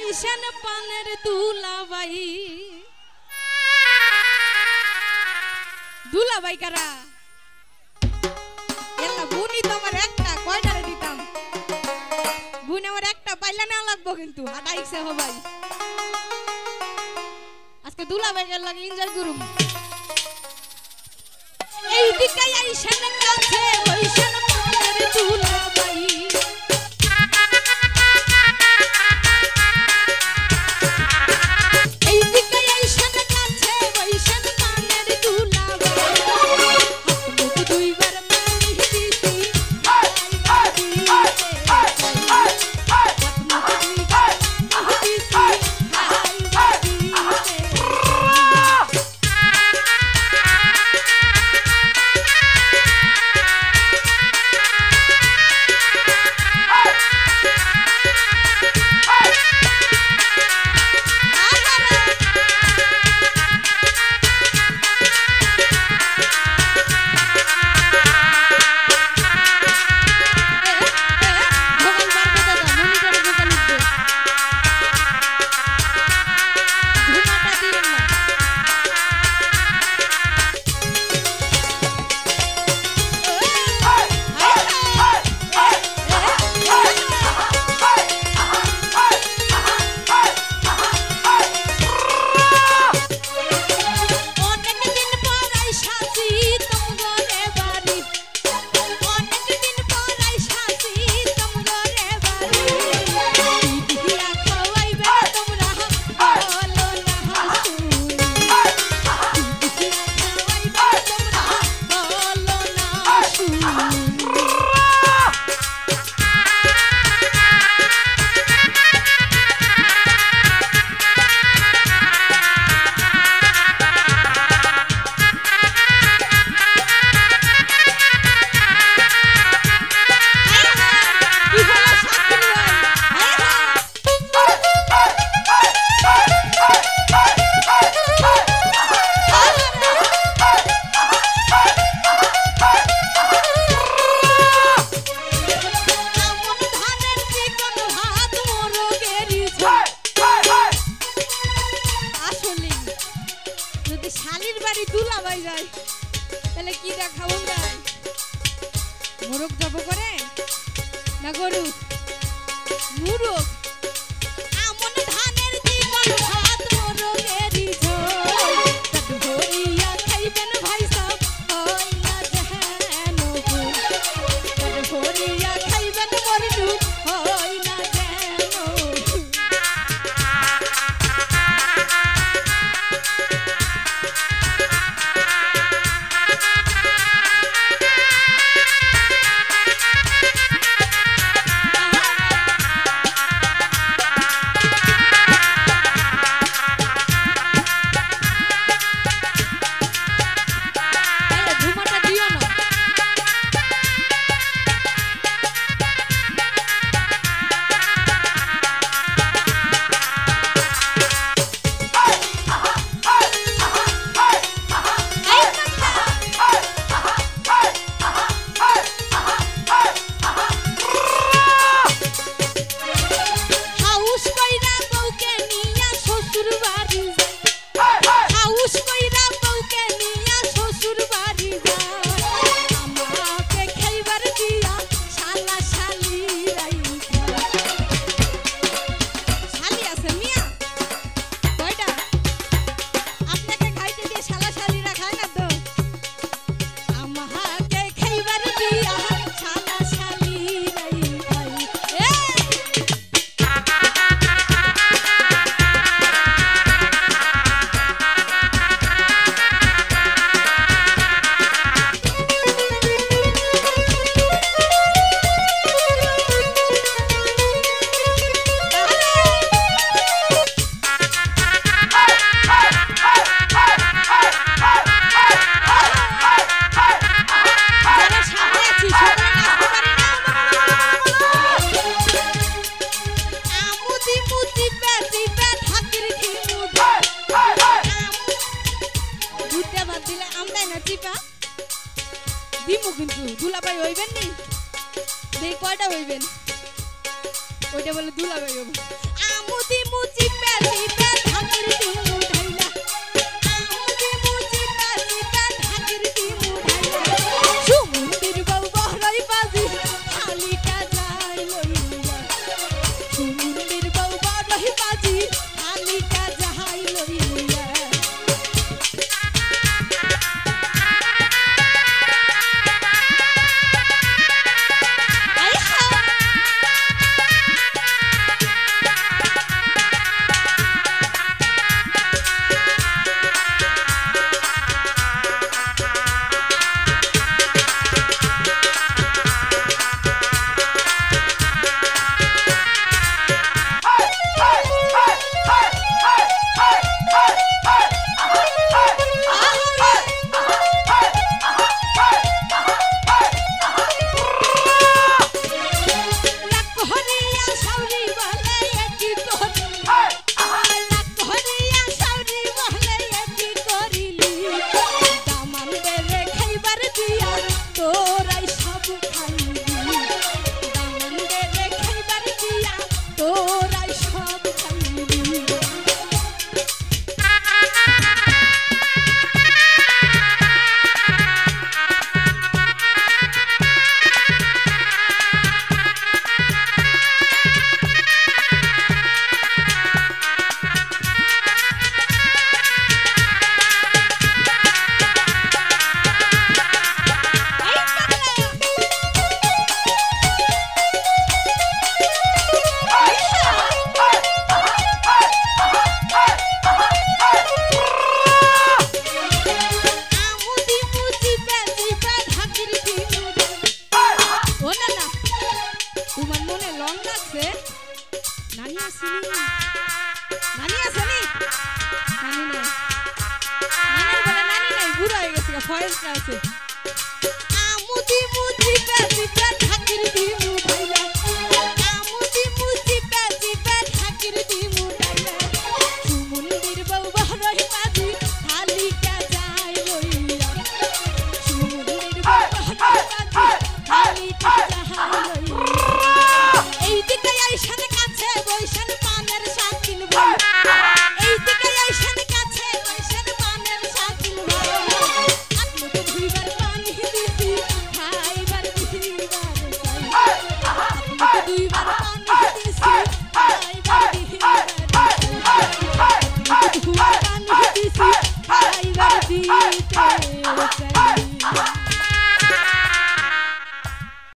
আইসেন পানের দুলাভাই দুলাভাই কারা এলা বুনি তো আমার একটা কয়টারে দিতাম বুনি আমার একটা পাইলা না লাগবো কিন্তু হাটাইছে হবাই আজকে দুলাভাই এর লাগে এনজয় করুম এই দিকে আইসেন কাছে বইসেন পানের দুলাভাই শালির বাড়ি দুলাভাই যায় তাহলে কি দেখাবো যায় মোরগ জব করে না গরু মুরগ আমন ধানের জীবন ভাত মোরগেরই ঝোল তত ভরিয়া খাইবেন ভাই সব হয় না যেন তত ভরিয়া খাইবেন মরনু হয় না যেন দিমু কিন্তু দুলাভাই হইবেন নি দেই কয়টা হইবেন ওইটা বলে দুলাভাই হইব আমু দিমু ফরেস্ট আছে